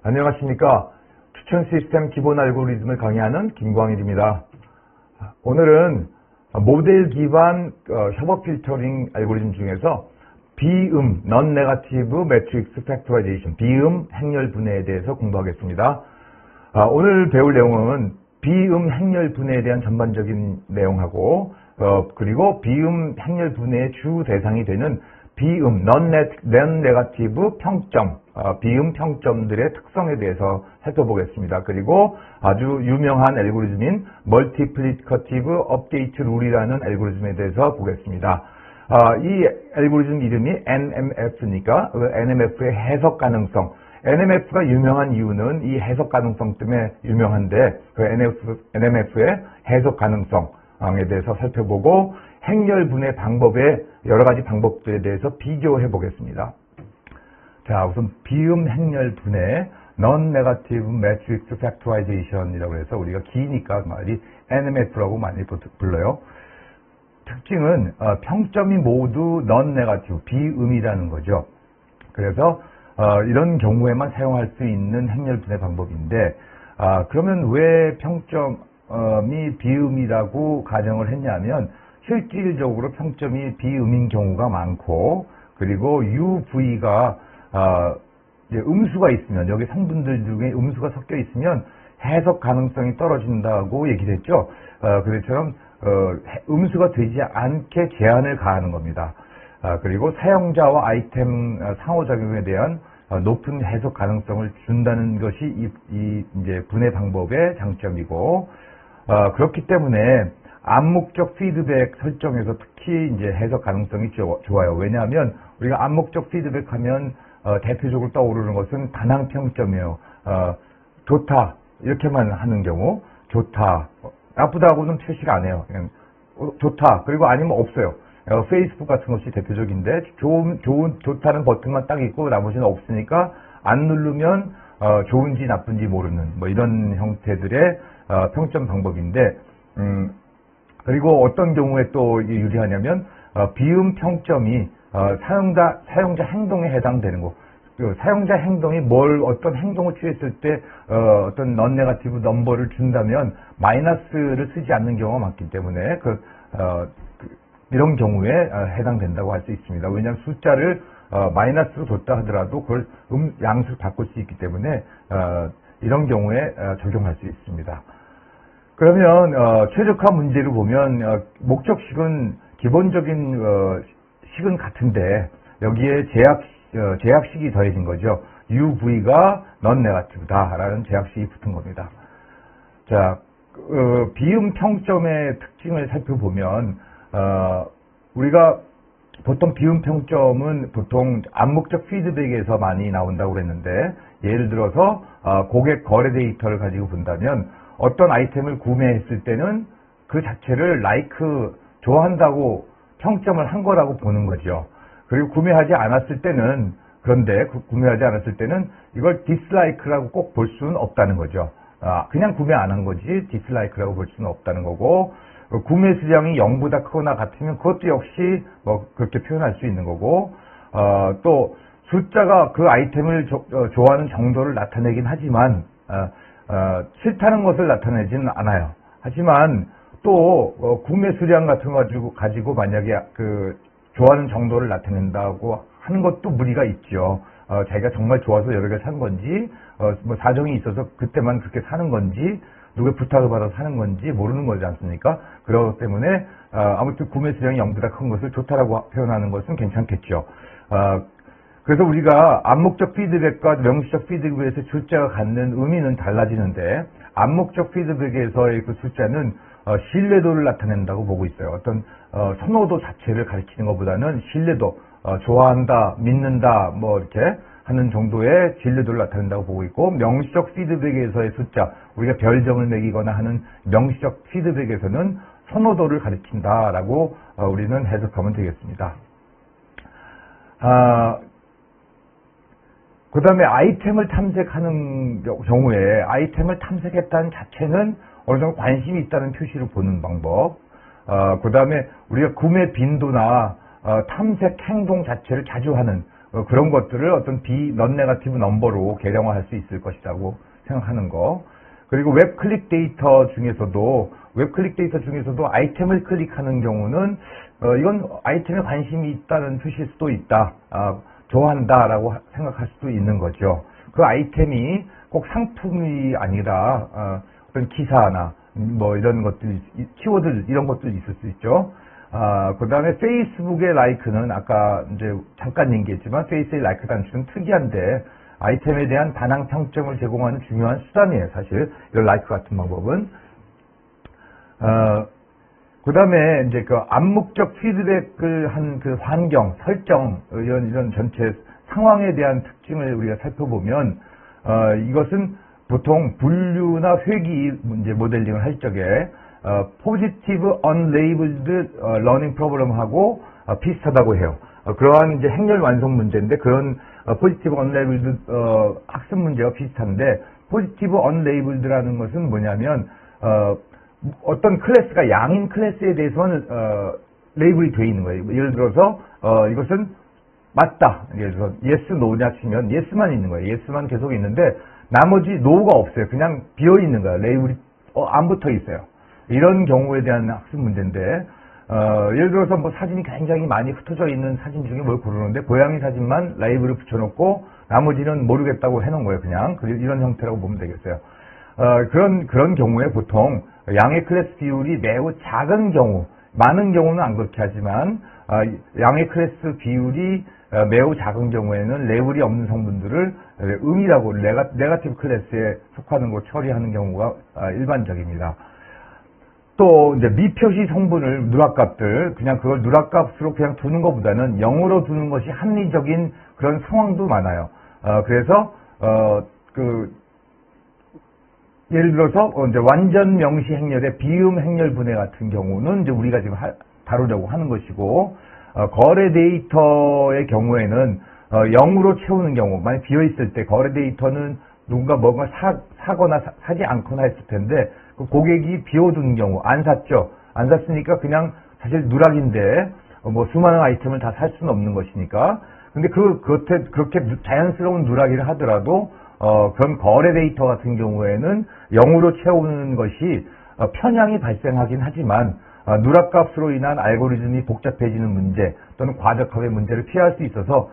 안녕하십니까. 추천 시스템 기본 알고리즘을 강의하는 김광일입니다. 오늘은 모델 기반 협업 필터링 알고리즘 중에서 비음, Non-Negative Matrix Factorization, 비음 행렬 분해에 대해서 공부하겠습니다. 오늘 배울 내용은 비음 행렬 분해에 대한 전반적인 내용하고 그리고 비음 행렬 분해의 주 대상이 되는 비음, Non-Negative 평점, 비음 평점들의 특성에 대해서 살펴보겠습니다. 그리고 아주 유명한 알고리즘인 Multiplicative Update Rule이라는 알고리즘에 대해서 보겠습니다. 이 알고리즘 이름이 NMF니까 NMF의 해석 가능성. NMF가 유명한 이유는 이 해석 가능성 때문에 유명한데 그 NMF의 해석 가능성에 대해서 살펴보고 행렬 분해 방법의 여러 가지 방법들에 대해서 비교해 보겠습니다. 자, 우선 비음 행렬 분해 Non-Negative Matrix Factorization이라고 해서 우리가 기니까 말이 NMF라고 많이 불러요. 특징은 평점이 모두 Non-Negative, 비음이라는 거죠. 그래서 이런 경우에만 사용할 수 있는 행렬 분해 방법인데 그러면 왜 평점이 비음이라고 가정을 했냐면 실질적으로 평점이 비음인 경우가 많고 그리고 UV가 음수가 있으면 여기 성분들 중에 음수가 섞여 있으면 해석 가능성이 떨어진다고 얘기를 했죠. 그것처럼 음수가 되지 않게 제한을 가하는 겁니다. 그리고 사용자와 아이템 상호작용에 대한 높은 해석 가능성을 준다는 것이 이제 분해 방법의 장점이고 그렇기 때문에 암묵적 피드백 설정에서 특히 이제 해석 가능성이 좋아요. 왜냐하면 우리가 암묵적 피드백 하면 대표적으로 떠오르는 것은 반항 평점이에요. 좋다 이렇게만 하는 경우 좋다 나쁘다고는 표시를 안 해요. 그냥 좋다 그리고 아니면 없어요. 페이스북 같은 것이 대표적인데 좋다는 버튼만 딱 있고 나머지는 없으니까 안 누르면 좋은지 나쁜지 모르는 뭐 이런 형태들의 평점 방법인데 그리고 어떤 경우에 또 유리하냐면 비음 평점이 사용자 행동에 해당되는 거. 사용자 행동이 어떤 행동을 취했을 때 어떤 non-negative 넘버를 준다면 마이너스를 쓰지 않는 경우가 많기 때문에 이런 경우에 해당된다고 할 수 있습니다. 왜냐하면 숫자를 마이너스로 줬다 하더라도 그걸 양수로 바꿀 수 있기 때문에 이런 경우에 적용할 수 있습니다. 그러면 최적화 문제를 보면 목적식은 기본적인 식은 같은데 여기에 제약식이 더해진 거죠. UV가 non-negative다라는 제약식이 붙은 겁니다. 자, 비음 평점의 특징을 살펴보면 우리가 보통 비음 평점은 보통 암묵적 피드백에서 많이 나온다고 그랬는데 예를 들어서 고객 거래 데이터를 가지고 본다면 어떤 아이템을 구매했을 때는 그 자체를 좋아한다고 평점을 한 거라고 보는 거죠. 그리고 구매하지 않았을 때는 구매하지 않았을 때는 이걸 dislike라고 꼭 볼 수는 없다는 거죠. 그냥 구매 안 한 거지 dislike라고 볼 수는 없다는 거고 구매 수량이 0보다 크거나 같으면 그것도 역시 뭐 그렇게 표현할 수 있는 거고 또 숫자가 그 아이템을 좋아하는 정도를 나타내긴 하지만 싫다는 것을 나타내지는 않아요. 하지만 또 구매 수량 같은 거 가지고 만약에 좋아하는 정도를 나타낸다고 하는 것도 무리가 있죠. 자기가 정말 좋아서 여러 개 산 건지 뭐 사정이 있어서 그때만 그렇게 사는 건지 누구의 부탁을 받아서 사는 건지 모르는 거지 않습니까? 그렇기 때문에 아무튼 구매 수량이 0보다 큰 것을 좋다라고 표현하는 것은 괜찮겠죠. 그래서 우리가 암묵적 피드백과 명시적 피드백에서 숫자가 갖는 의미는 달라지는데 암묵적 피드백에서의 그 숫자는 신뢰도를 나타낸다고 보고 있어요. 어떤 선호도 자체를 가리키는 것보다는 신뢰도, 좋아한다, 믿는다, 뭐 이렇게 하는 정도의 신뢰도를 나타낸다고 보고 있고 명시적 피드백에서의 숫자, 우리가 별점을 매기거나 하는 명시적 피드백에서는 선호도를 가리킨다라고 우리는 해석하면 되겠습니다. 그 다음에 아이템을 탐색하는 경우에 아이템을 탐색했다는 자체는 어느 정도 관심이 있다는 표시를 보는 방법. 그 다음에 우리가 구매 빈도나 탐색 행동 자체를 자주 하는 그런 것들을 어떤 non 네거티브 넘버로 계량화할 수 있을 것이라고 생각하는 거. 그리고 웹 클릭 데이터 중에서도 아이템을 클릭하는 경우는 이건 아이템에 관심이 있다는 표시일 수도 있다. 좋아한다라고 생각할 수도 있는 거죠. 그 아이템이 꼭 상품이 아니라 어떤 기사나 뭐 이런 것들, 키워드 이런 것들 있을 수 있죠. 그 다음에 페이스북의 라이크는 아까 이제 잠깐 얘기했지만 페이스의 라이크 단추는 특이한데 아이템에 대한 반항 평점을 제공하는 중요한 수단이에요. 사실 이런 라이크 같은 방법은. 그 다음에 이제 그 암묵적 피드백을 한 그 환경, 설정 이런 전체 상황에 대한 특징을 우리가 살펴보면 이것은 보통 분류나 회귀 문제 모델링을 할 적에 positive unlabeled learning problem하고 비슷하다고 해요. 그러한 이제 행렬 완성 문제인데 그런 positive unlabeled 학습 문제와 비슷한데 positive unlabeled라는 것은 뭐냐면 어떤 클래스가 양인 클래스에 대해서는 레이블이 되어 있는 거예요. 예를 들어서 이것은 맞다. 예를 들어서 yes, no냐 치면 yes만 있는 거예요. yes만 계속 있는데 나머지 no가 없어요. 그냥 비어 있는 거예요. 레이블이 안 붙어 있어요. 이런 경우에 대한 학습 문제인데 예를 들어서 뭐 사진이 굉장히 많이 흩어져 있는 사진 중에 뭘 고르는데 고양이 사진만 레이블을 붙여놓고 나머지는 모르겠다고 해놓은 거예요. 그냥 이런 형태라고 보면 되겠어요. 그런 경우에 보통 양의 클래스 비율이 매우 작은 경우, 많은 경우는 안 그렇게 하지만 양의 클래스 비율이 매우 작은 경우에는 레이블이 없는 성분들을 음이라고 네거티브 클래스에 속하는 거 처리하는 경우가 일반적입니다. 또 이제 미표시 성분을 누락값들 그냥 그걸 누락값으로 그냥 두는 것보다는 0으로 두는 것이 합리적인 그런 상황도 많아요. 그래서 예를 들어서 이제 완전 명시 행렬의 비음 행렬 분해 같은 경우는 이제 우리가 지금 다루려고 하는 것이고 거래 데이터의 경우에는 0으로 채우는 경우 만약 비어 있을 때 거래 데이터는 누군가 뭔가 사거나 사지 않거나 했을 텐데 그 고객이 비워둔 경우 안 샀죠. 안 샀으니까 그냥 사실 누락인데 뭐 수많은 아이템을 다 살 수는 없는 것이니까. 근데 그렇게 자연스러운 누락이라 하더라도 그런 거래 데이터 같은 경우에는 0으로 채우는 것이 편향이 발생하긴 하지만 누락값으로 인한 알고리즘이 복잡해지는 문제 또는 과적합의 문제를 피할 수 있어서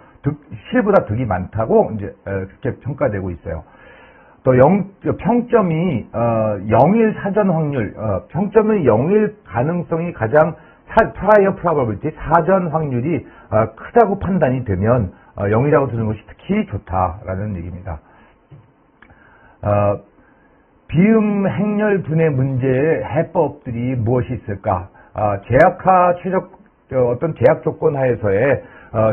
실보다 득이 많다고 이제 그렇게 평가되고 있어요. 또 평점이 0일 사전 확률, 평점은 0일 가능성이 가장 prior probability, 사전 확률이 크다고 판단이 되면 0이라고 두는 것이 특히 좋다라는 얘기입니다. 비음 행렬 분해 문제의 해법들이 무엇이 있을까? 어떤 제약 조건 하에서의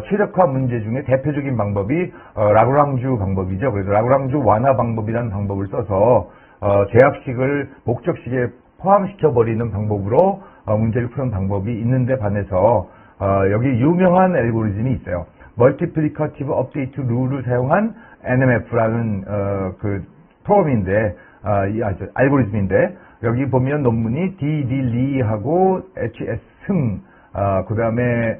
최적화 문제 중에 대표적인 방법이 라그랑주 방법이죠. 그래서 라그랑주 완화 방법이라는 방법을 써서 제약식을 목적식에 포함시켜 버리는 방법으로 문제를 푸는 방법이 있는데 반해서 여기 유명한 알고리즘이 있어요. 멀티플리커티브 업데이트 룰을 사용한 NMF라는 그 프로그램인데 알고리즘인데 여기 보면 논문이 D.D. 리하고 H.S. 승 그 다음에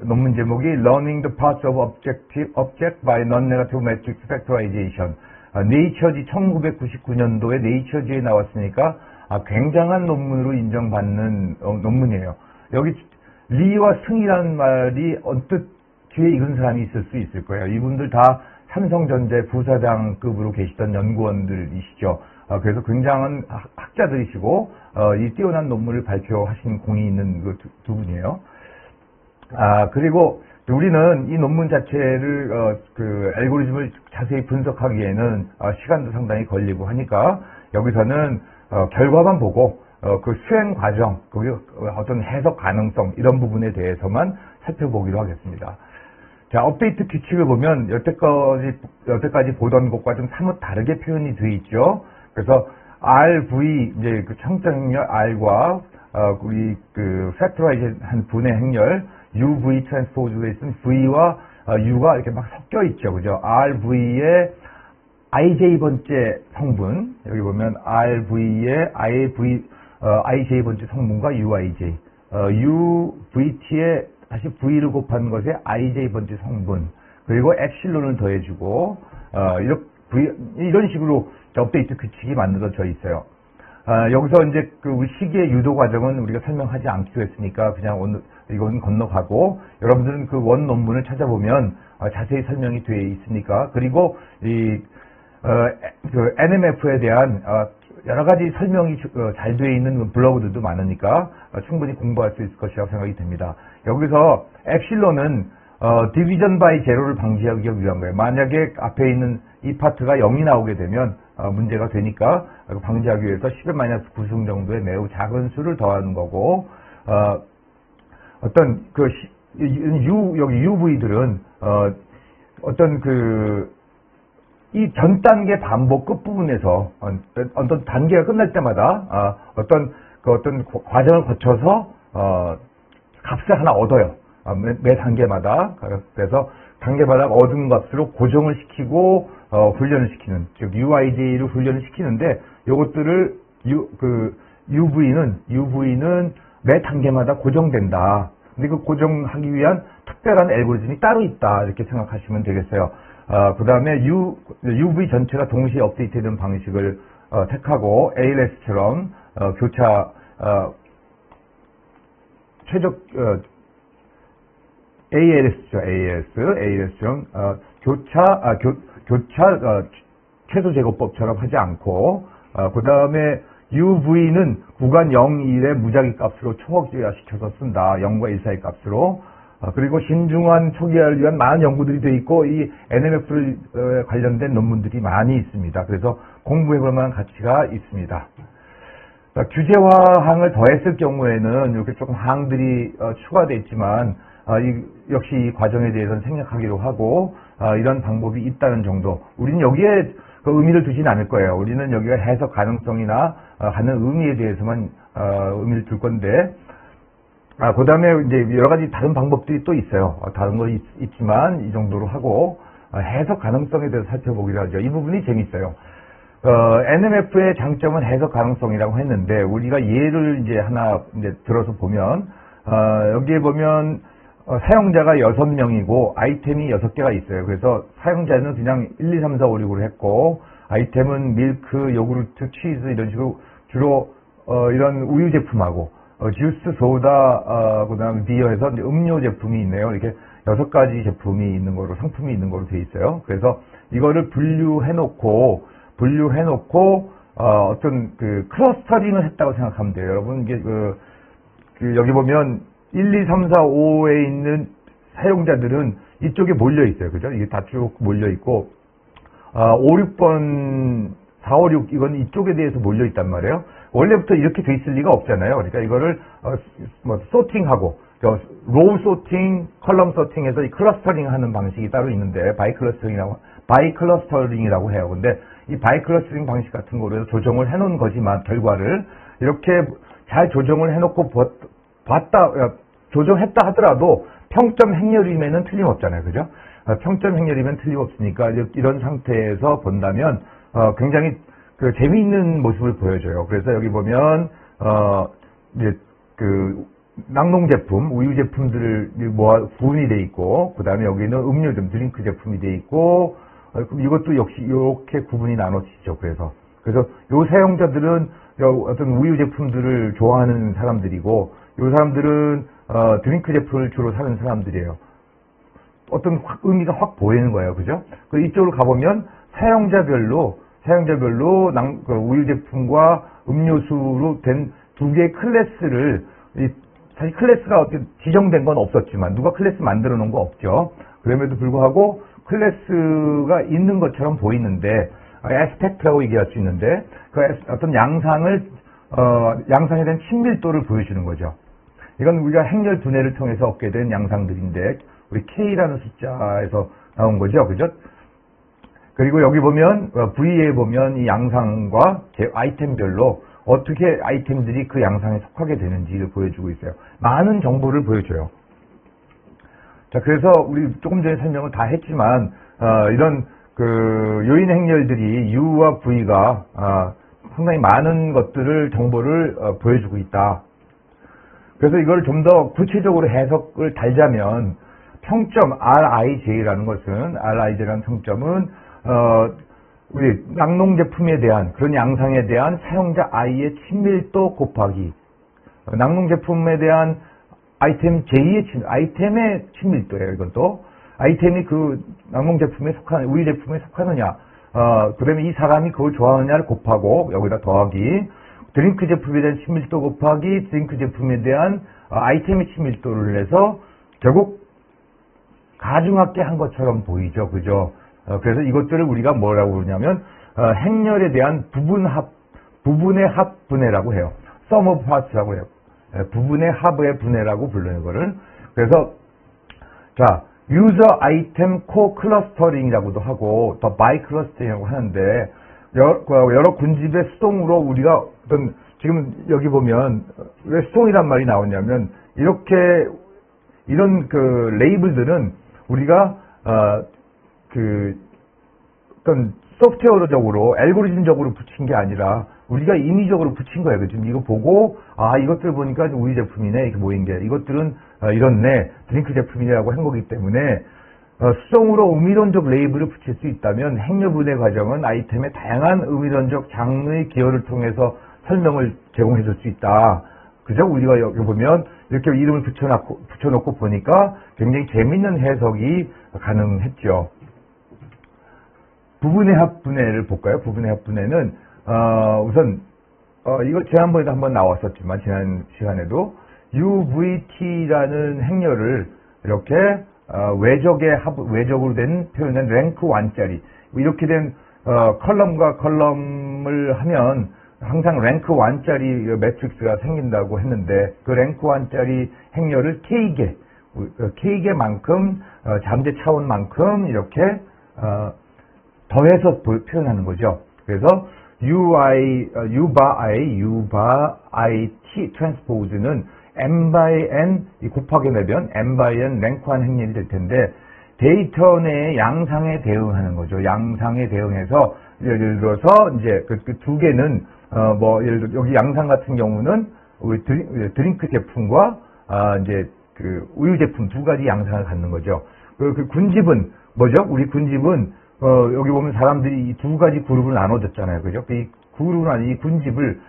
논문 제목이 Learning the Parts of Object by Non-Negative Matrix Factorization. 네이처지 1999년도에 네이처지에 나왔으니까 굉장한 논문으로 인정받는 논문이에요. 여기 리와 승이라는 말이 언뜻 뒤에 읽은 사람이 있을 수 있을 거예요. 이분들 다 삼성전자 부사장급으로 계시던 연구원들이시죠. 그래서 굉장한 학자들이시고 이 뛰어난 논문을 발표하신 공이 있는 그 두 분이에요. 그리고 우리는 이 논문 자체를 그 알고리즘을 자세히 분석하기에는 시간도 상당히 걸리고 하니까 여기서는 결과만 보고 그 수행 과정, 그 어떤 해석 가능성 이런 부분에 대해서만 살펴보기로 하겠습니다. 자, 업데이트 규칙을 보면 여태까지 보던 것과 좀 사뭇 다르게 표현이 되어 있죠. 그래서 RV 이제 그 청점 행렬 R과 우리 그 팩토라이즈 한 분해 행렬 UV 트랜스포즈에 있는 V와 U가 이렇게 막 섞여 있죠. 그죠? RV의 IJ번째 성분, 여기 보면 RV의 IJ번째 성분과 UIJ, UVT의 다시 V를 곱한 것에 ij번째 성분, 그리고 엡실론을 더해주고, 이런 식으로 업데이트 규칙이 만들어져 있어요. 여기서 이제 그 시기의 유도 과정은 우리가 설명하지 않기로 했으니까 그냥 오늘 이건 건너가고, 여러분들은 그 원 논문을 찾아보면 자세히 설명이 되어 있으니까, 그리고 그 NMF에 대한 여러 가지 설명이 잘 되어 있는 블로그들도 많으니까 충분히 공부할 수 있을 것이라고 생각이 됩니다. 여기서 엡실론은 디비전 바이 제로를 방지하기 위한 거예요. 만약에 앞에 있는 이 파트가 0이 나오게 되면 문제가 되니까 방지하기 위해서 10의 마이너스 9승 정도의 매우 작은 수를 더하는 거고, 어떤 여기 UV들은 어떤 이 전 단계 반복 끝부분에서 어떤 단계가 끝날 때마다 어떤 과정을 거쳐서 값을 하나 얻어요. 매 단계마다. 그래서 단계마다 얻은 값으로 고정을 시키고 훈련을 시키는, 즉 UIJ를 훈련을 시키는데, 요것들을 UV는 매 단계마다 고정된다. 근데 그 고정하기 위한 특별한 알고리즘이 따로 있다, 이렇게 생각하시면 되겠어요. 그 다음에 UV 전체가 동시에 업데이트되는 방식을 택하고, ALS처럼 교차 ALS처럼 교차 최소 제곱법처럼 하지 않고, 그 다음에 UV는 구간 0, 1의 무작위 값으로 초각제화시켜서 쓴다. 0과 1 사이 값으로. 그리고 신중한 초기화를 위한 많은 연구들이 되어 있고, 이 NMF를 관련된 논문들이 많이 있습니다. 그래서 공부해볼 만한 가치가 있습니다. 규제화항을 더했을 경우에는 이렇게 조금 항들이 추가되어 있지만, 역시 이 과정에 대해서는 생략하기로 하고, 이런 방법이 있다는 정도. 우리는 여기에 의미를 두진 않을 거예요. 우리는 여기가 해석 가능성이나 하는 의미에 대해서만 의미를 둘 건데, 그 다음에 이제 여러 가지 다른 방법들이 또 있어요. 다른 거 있지만 이 정도로 하고, 해석 가능성에 대해서 살펴보기로 하죠. 이 부분이 재밌어요. NMF의 장점은 해석 가능성이라고 했는데, 우리가 예를 이제 하나 이제 들어서 보면, 여기에 보면 사용자가 6명이고 아이템이 6개가 있어요. 그래서 사용자는 그냥 1, 2, 3, 4, 5, 6으로 했고, 아이템은 밀크, 요구르트, 치즈 이런 식으로 주로 이런 우유 제품하고 주스, 소다, 그다음에 비어해서 음료 제품이 있네요. 이렇게 6가지 제품이 있는 거로, 상품이 있는 거로 돼 있어요. 그래서 이거를 분류해놓고 어떤 클러스터링을 했다고 생각하면 돼요. 여러분, 이게 여기 보면 1, 2, 3, 4, 5에 있는 사용자들은 이쪽에 몰려 있어요. 그죠? 이게 다 쭉 몰려 있고, 5, 6번, 4, 5, 6, 이건 이쪽에 대해서 몰려 있단 말이에요. 원래부터 이렇게 돼 있을 리가 없잖아요. 그러니까 이거를, 소팅하고, 로우 소팅, 컬럼 소팅해서 이 클러스터링 하는 방식이 따로 있는데, 바이클러스터링이라고 해요. 근데 이 바이클러스터링 방식 같은 거로 조정을 해놓은 거지만, 결과를 이렇게 잘 조정을 해놓고 조정했다 하더라도 평점 행렬임에는 틀림없잖아요. 그죠? 평점 행렬이면 틀림없으니까 이런 상태에서 본다면 굉장히 재미있는 모습을 보여줘요. 그래서 여기 보면 이제 낙농 제품, 우유 제품들을 구분이 돼 있고, 그 다음에 여기는 음료점, 드링크 제품이 돼 있고, 이것도 역시 이렇게 구분이 나눠지죠. 그래서 요 사용자들은 어떤 우유 제품들을 좋아하는 사람들이고, 요 사람들은 드링크 제품을 주로 사는 사람들이에요. 어떤 의미가 확 보이는 거예요. 그죠? 이쪽으로 가보면 사용자별로 우유 제품과 음료수로 된 두 개의 클래스를, 사실 클래스가 어떻게 지정된 건 없었지만, 누가 클래스 만들어 놓은 거 없죠. 그럼에도 불구하고 클래스가 있는 것처럼 보이는데, 애스펙트라고 얘기할 수 있는데, 어떤 양상에 대한 친밀도를 보여주는 거죠. 이건 우리가 행렬 두뇌를 통해서 얻게 된 양상들인데, 우리 K라는 숫자에서 나온 거죠. 그죠? 그리고 여기 보면, V에 보면 이 양상과 아이템별로 어떻게 아이템들이 그 양상에 속하게 되는지를 보여주고 있어요. 많은 정보를 보여줘요. 자, 그래서 우리 조금 전에 설명을 다 했지만, 이런 요인 행렬들이 U와 V가 상당히 많은 정보를 보여주고 있다. 그래서 이걸 좀 더 구체적으로 해석을 달자면 평점 RIJ라는 것은 RIJ라는 평점은 우리 낙농 제품에 대한 그런 양상에 대한 사용자 I의 친밀도 곱하기 낙농 제품에 대한 아이템 J의 아이템의 친밀도예요. 이것도 아이템이 그 낙농 제품에 속하는 우리 제품에 속하느냐 그러면 이 사람이 그걸 좋아하느냐를 곱하고 여기다 더하기 드링크 제품에 대한 친밀도 곱하기 드링크 제품에 대한 아이템의 친밀도를 내서 결국 가중합계 한 것처럼 보이죠. 그죠? 그래서 이것들을 우리가 뭐라고 그러냐면 행렬에 대한 부분의 합 분해라고 해요. sum of parts라고 해요. 부분의 합의 분해라고 불러요. 이거를. 그래서 자 user item co-clustering이라고도 하고 더 by clustering이라고 하는데 여러 군집의 수동으로 우리가 어떤 지금 여기 보면 왜 수동이란 말이 나오냐면 이렇게 이런 그 레이블들은 우리가 어떤 소프트웨어적으로 알고리즘적으로 붙인 게 아니라 우리가 인위적으로 붙인 거예요. 지금 이거 보고 이것들 보니까 우리 제품이네 이렇게 모인 게 이것들은 이렇네 드링크 제품이라고 한 거기 때문에 수동으로 의미론적 레이블을 붙일 수 있다면 행렬분해 과정은 아이템의 다양한 의미론적 장르의 기여를 통해서 설명을 제공해 줄 수 있다. 그죠? 우리가 여기 보면 이렇게 이름을 붙여놓고 보니까 굉장히 재밌는 해석이 가능했죠. 부분의 합분해를 볼까요? 부분의 합분해는 우선 이거 지난번에도 한번 나왔었지만 지난 시간에도 UVT라는 행렬을 이렇게 외적으로 된 표현은 랭크 1짜리 이렇게 된 컬럼과 컬럼을 하면 항상 랭크 1짜리 매트릭스가 생긴다고 했는데 그 랭크 1짜리 행렬을 K개만큼 잠재 차원만큼 이렇게 더해서 표현하는 거죠. 그래서 U/I 트랜스포즈는 M/N 곱하기 내변 M/N 랭크 1 행렬이 될 텐데 데이터 내의 양상에 대응하는 거죠. 양상에 대응해서 예를 들어서 이제 그 두 개는 예를 들어 여기 양상 같은 경우는 우리 드링크 제품과 이제 그 우유 제품 두 가지 양상을 갖는 거죠. 그 군집은 뭐죠? 우리 군집은 여기 보면 사람들이 이 두 가지 그룹으로 나눠졌잖아요. 그죠? 이 그룹은 이 군집을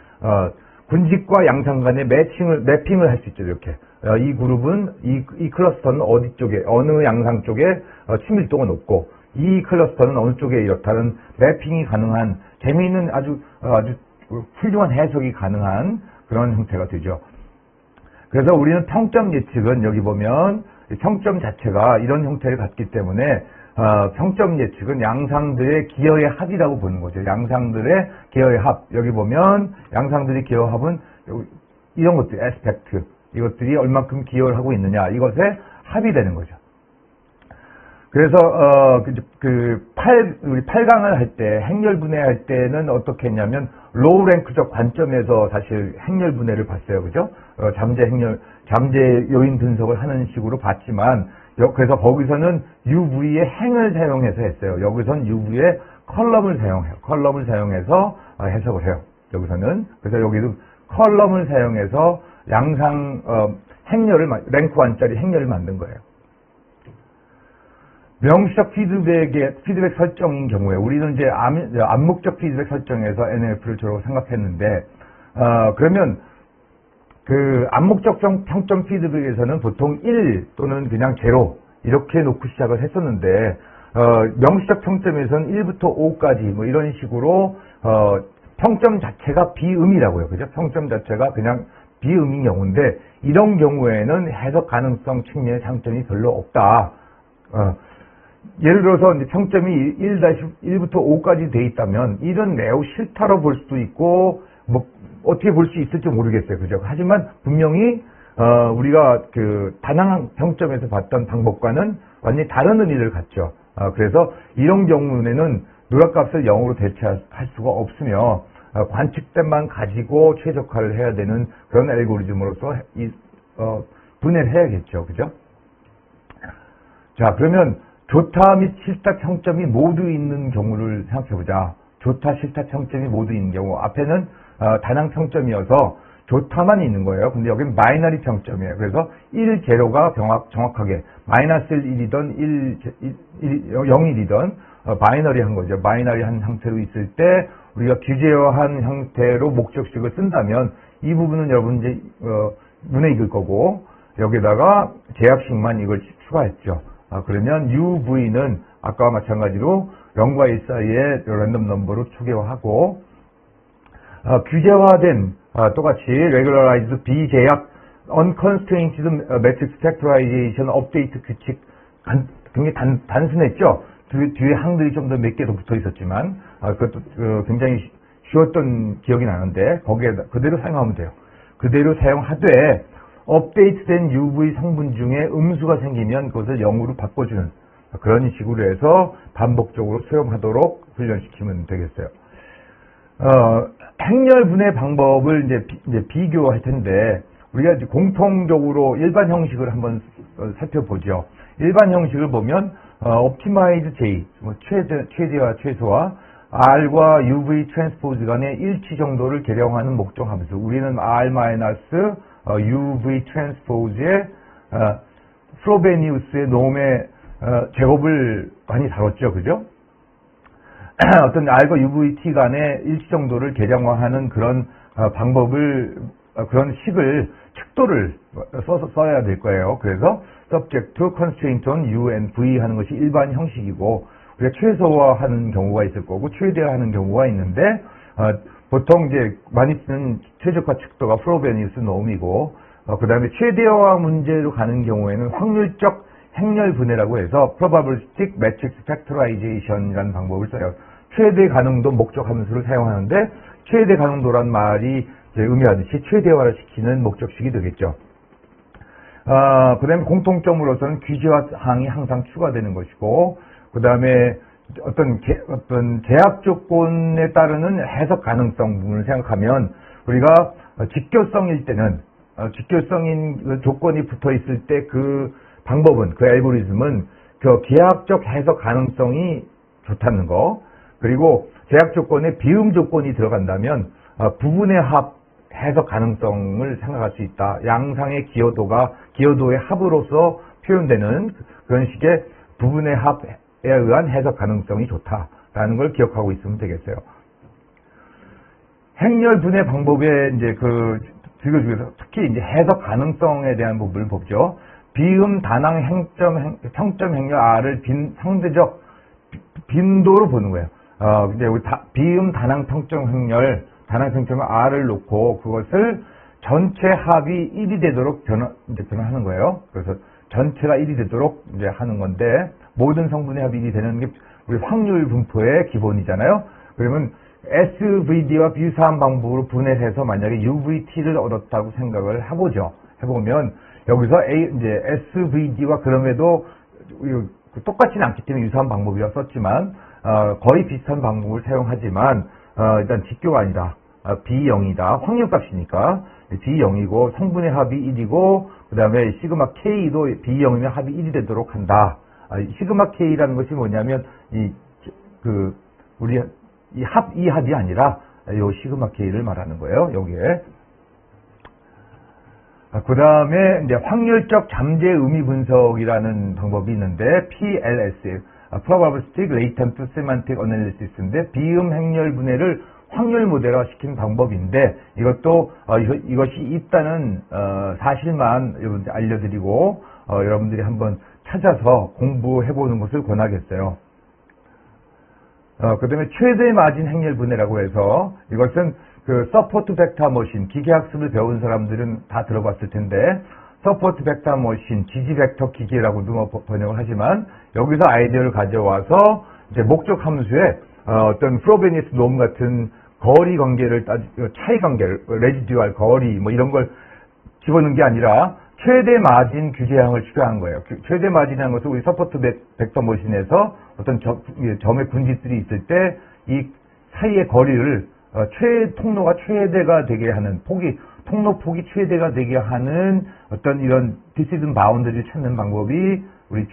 군집과 양상 간의 매핑을 할 수 있죠. 이렇게 이 그룹은 이 클러스터는 어디 쪽에 어느 양상 쪽에 친밀도가 높고 이 클러스터는 어느 쪽에 이렇다는 매핑이 가능한 재미있는 아주 훌륭한 해석이 가능한 그런 형태가 되죠. 그래서 우리는 평점 예측은 여기 보면 평점 자체가 이런 형태를 갖기 때문에 평점 예측은 양상들의 기여의 합이라고 보는 거죠. 양상들의 기여의 합. 여기 보면 양상들의 기여 합은 이런 것들, 에스펙트. 이것들이 얼만큼 기여를 하고 있느냐. 이것의 합이 되는 거죠. 그래서 우리 8강을 할 때 행렬분해할 때는 어떻게 했냐면 로우 랭크적 관점에서 사실 행렬분해를 봤어요. 그죠? 잠재 요인 분석을 하는 식으로 봤지만 그래서 거기서는 UV의 행을 사용해서 했어요. 여기서는 UV의 컬럼을 사용해요. 컬럼을 사용해서 해석을 해요. 여기서는. 그래서 여기도 컬럼을 사용해서 양상 랭크 1짜리 행렬을 만든 거예요. 명시적 피드백 설정인 경우에 우리는 이제 암묵적 피드백 설정에서 NLP를 주로 생각했는데 그러면 그 암묵적 평점 피드백에서는 보통 1 또는 그냥 0 이렇게 놓고 시작을 했었는데 명시적 평점에서는 1부터 5까지 뭐 이런 식으로 평점 자체가 비음이라고요. 그죠? 평점 자체가 그냥 비음인 경우인데 이런 경우에는 해석 가능성 측면의 장점이 별로 없다. 예를 들어서 이제 평점이 1부터 5까지 돼 있다면 1은 매우 싫다로 볼 수도 있고 뭐 어떻게 볼 수 있을지 모르겠어요. 그죠? 하지만 분명히 우리가 그 다양한 평점에서 봤던 방법과는 완전히 다른 의미를 갖죠. 그래서 이런 경우에는 누락값을 0으로 대체할 수가 없으며 관측점만 가지고 최적화를 해야 되는 그런 알고리즘으로서 분해를 해야겠죠. 그죠? 자, 그러면 좋다 및 싫다 평점이 모두 있는 경우를 생각해보자. 좋다, 싫다 평점이 모두 있는 경우. 앞에는 다낭 평점이어서 좋다만 있는 거예요. 근데 여기는 마이너리 평점이에요. 그래서 1, 제로가 정확하게 마이너스 1이든 0이든 바이너리한 거죠. 바이너리한 형태로 있을 때 우리가 규제화한 형태로 목적식을 쓴다면 이 부분은 여러분 이제 눈에 익을 거고 여기다가 제약식만 이걸 추가했죠. 그러면 UV는 아까와 마찬가지로 0과 1 사이에 랜덤 넘버로 초기화하고 규제화된 똑같이 regularized 비제약 unconstrained matrix factorization update 규칙 굉장히 단순했죠. 뒤에 항들이 좀 더 몇 개 더 붙어 있었지만 그것도 굉장히 쉬웠던 기억이 나는데 거기에 그대로 사용하면 돼요. 그대로 사용하되 업데이트된 UV 성분 중에 음수가 생기면 그것을 0으로 바꿔주는 그런 식으로 해서 반복적으로 수용하도록 훈련시키면 되겠어요. 행렬 분해 방법을 이제 비교할 텐데 우리가 이제 공통적으로 일반 형식을 한번 살펴보죠. 일반 형식을 보면 optimize J, 최대와 최소화, R과 UV 트랜스포즈 간의 일치 정도를 계량하는 목적 함수. 우리는 R-UV 트랜스포즈의 프로베니우스의 놈의 제곱을 많이 다뤘죠. 그죠? 어떤 R과 UVT 간의 일치 정도를 계량화하는 그런 방법을, 그런 식을, 척도를 써야 될 거예요. 그래서 subject to constraint on U and V 하는 것이 일반 형식이고, 우리가 최소화하는 경우가 있을 거고, 최대화하는 경우가 있는데, 보통 이제 많이 쓰는 최적화 척도가 프로베니우스 놈이고, 그 다음에 최대화 문제로 가는 경우에는 확률적 행렬 분해라고 해서 probabilistic matrix factorization이라는 방법을 써요. 최대 가능도 목적 함수를 사용하는데 최대 가능도란 말이 의미하듯이 최대화를 시키는 목적식이 되겠죠. 그 다음에 공통점으로서는 규제화 사항이 항상 추가되는 것이고, 그 다음에 어떤 제약 조건에 따르는 해석 가능성 부분을 생각하면 우리가 직교성일 때는 직교성인 조건이 붙어 있을 때 그 방법은, 그 알고리즘은 그 계약적 해석 가능성이 좋다는 거, 그리고 제약 조건에 비음 조건이 들어간다면 부분의 합 해석 가능성을 생각할 수 있다. 양상의 기여도의 합으로서 표현되는 그런 식의 부분의 합에 의한 해석 가능성이 좋다라는 걸 기억하고 있으면 되겠어요. 행렬 분해 방법의 이제 그 지구 중에서 특히 이제 해석 가능성에 대한 부분을 보죠. 비음 단항 평점 행렬 R을 상대적 빈도로 보는 거예요. 근데 우리 비음 단항 평점 행렬 단항 평점 R을 놓고 그것을 전체 합이 1이 되도록 변화하는 거예요. 그래서 전체가 1이 되도록 이제 하는 건데 모든 성분의 합이 1이 되는 게 우리 확률 분포의 기본이잖아요. 그러면 SVD와 유사한 방법으로 분해해서 만약에 UVT를 얻었다고 생각을 해보죠. 해보면 여기서 이제 SVD와 그럼에도 똑같지는 않기 때문에 유사한 방법이라 썼지만 거의 비슷한 방법을 사용하지만 일단 직교가 아니다. B0이다. 확률값이니까 B0이고 성분의 합이 1이고 그 다음에 시그마 K도 B0이면 합이 1이 되도록 한다. 시그마 K라는 것이 뭐냐면 우리 이 합이 아니라 요 시그마 K를 말하는 거예요. 여기에. 그 다음에 이제 확률적 잠재 의미 분석이라는 방법이 있는데 PLS, Probabilistic Latent Semantic Analysis인데 비음 행렬 분해를 확률 모델화 시킨 방법인데 이것도 이것이 있다는 사실만 여러분들 알려드리고 여러분들이 한번 찾아서 공부해보는 것을 권하겠어요. 그 다음에 최대 마진 행렬 분해라고 해서 이것은 그 서포트 벡터 머신, 기계학습을 배운 사람들은 다 들어봤을 텐데 서포트 벡터 머신, 지지 벡터 기계라고도 번역을 하지만 여기서 아이디어를 가져와서 이제 목적 함수에 어떤 프로베니우스 놈 같은 거리 관계를 차이 관계를 레지듀얼 거리 뭐 이런 걸 집어넣은 게 아니라 최대 마진 규제항을 추가한 거예요. 최대 마진이라는 것은 우리 서포트 벡터 머신에서 어떤 점의 군집들이 있을 때 이 사이의 거리를 통로가 최대가 되게 하는 통로 폭이 최대가 되게 하는 어떤 이런 디시전 바운드를 찾는 방법이 우리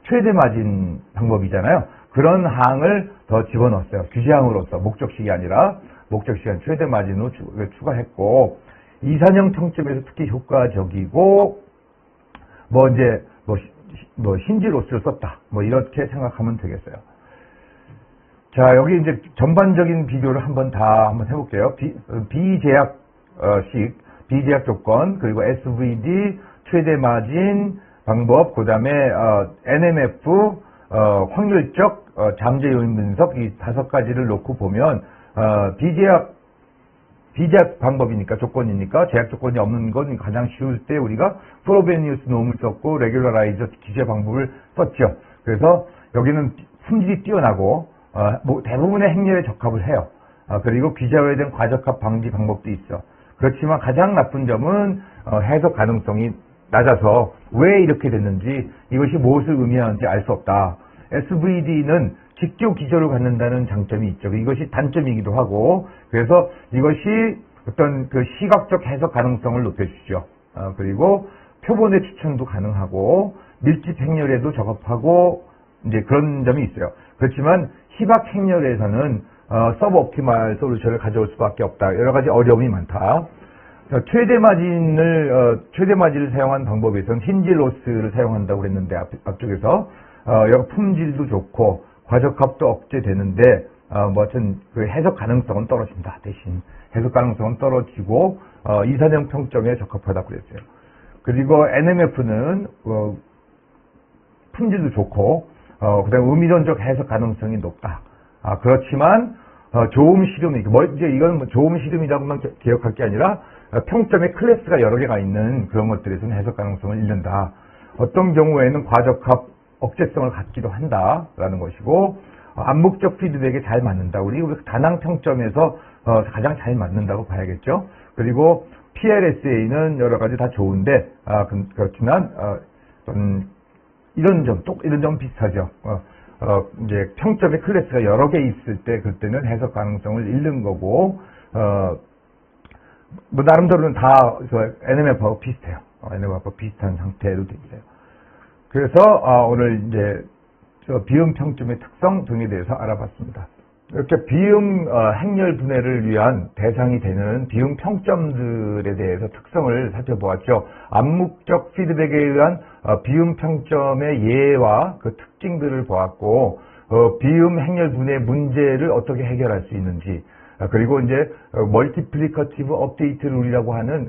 최대 마진 방법이잖아요. 그런 항을 더 집어넣었어요. 규제항으로서 목적식이 아니라 목적식은 최대 마진으로 추가했고 이산형 평점에서 특히 효과적이고, 힌지로스를 썼다. 이렇게 생각하면 되겠어요. 자, 여기 이제 전반적인 비교를 한번 해볼게요. 비제약 조건, 그리고 SVD, 최대 마진 방법, 그 다음에, NMF, 확률적, 잠재 요인 분석, 이 5가지를 놓고 보면, 비제약 방법이니까, 조건이니까, 제약 조건이 없는 건 가장 쉬울 때 우리가 프로베니우스 놈을 썼고, 레귤러라이저 기재 방법을 썼죠. 그래서 여기는 품질이 뛰어나고, 대부분의 행렬에 적합을 해요. 그리고 귀자로에 대한 과적합 방지 방법도 있어. 그렇지만 가장 나쁜 점은, 해석 가능성이 낮아서 왜 이렇게 됐는지, 이것이 무엇을 의미하는지 알 수 없다. SVD는 직교 기저로 갖는다는 장점이 있죠. 이것이 단점이기도 하고, 그래서 이것이 어떤 그 시각적 해석 가능성을 높여주죠. 그리고 표본의 추천도 가능하고, 밀집 행렬에도 적합하고, 이제 그런 점이 있어요. 그렇지만 희박 행렬에서는 서브 옵티멀 솔루션을 가져올 수밖에 없다. 여러 가지 어려움이 많다. 최대 마진을 사용한 방법에서는 힌지로스를 사용한다고 그랬는데 앞쪽에서 품질도 좋고 과적합도 억제되는데 하여튼 그 해석 가능성은 떨어진다. 대신 해석 가능성은 떨어지고 이산형 평점에 적합하다고 그랬어요. 그리고 NMF는 품질도 좋고 그다음에 의미론적 해석 가능성이 높다. 그렇지만 조음 시름, 이건 조음 시름이라고만 기억할 게 아니라 평점의 클래스가 여러 개가 있는 그런 것들에서는 해석 가능성을 잃는다. 어떤 경우에는 과적합 억제성을 갖기도 한다라는 것이고, 암묵적 피드백에 잘 맞는다. 우리 다낭 평점에서 가장 잘 맞는다고 봐야겠죠. 그리고 PLSA는 여러 가지 다 좋은데, 그렇지만 이런 점 비슷하죠. 이제 평점의 클래스가 여러 개 있을 때 그때는 해석 가능성을 잃는 거고, 나름대로는 다 NMF하고 비슷해요. NMF하고 비슷한 상태로 되어 있어요. 그래서 오늘 이제 비음 평점의 특성 등에 대해서 알아봤습니다. 이렇게 비음 행렬 분해를 위한 대상이 되는 비음 평점들에 대해서 특성을 살펴보았죠. 암묵적 피드백에 의한 비음 평점의 예와 그 특징들을 보았고, 비음 행렬 분해 문제를 어떻게 해결할 수 있는지, 그리고 이제 멀티플리커티브 업데이트 룰이라고 하는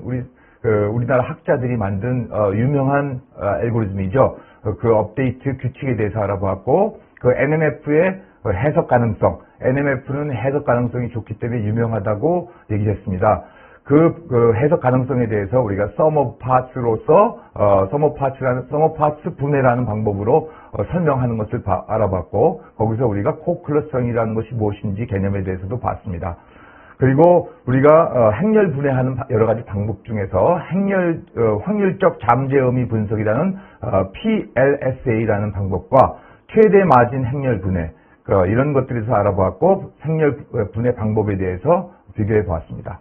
우리나라 학자들이 만든 유명한 알고리즘이죠. 그 업데이트 규칙에 대해서 알아보았고, 그 NMF의 해석 가능성, NMF는 해석 가능성이 좋기 때문에 유명하다고 얘기했습니다. 그 해석 가능성에 대해서 우리가 sum of parts로서 sum of parts 분해라는 방법으로 설명하는 것을 알아봤고, 거기서 우리가 코클러성이라는 것이 무엇인지 개념에 대해서도 봤습니다. 그리고 우리가 행렬 분해하는 여러 가지 방법 중에서 확률적 잠재 의미 분석이라는 PLSA라는 방법과 최대 마진 행렬 분해, 이런 것들에서 알아보았고, 행렬 분해 방법에 대해서 비교해 보았습니다.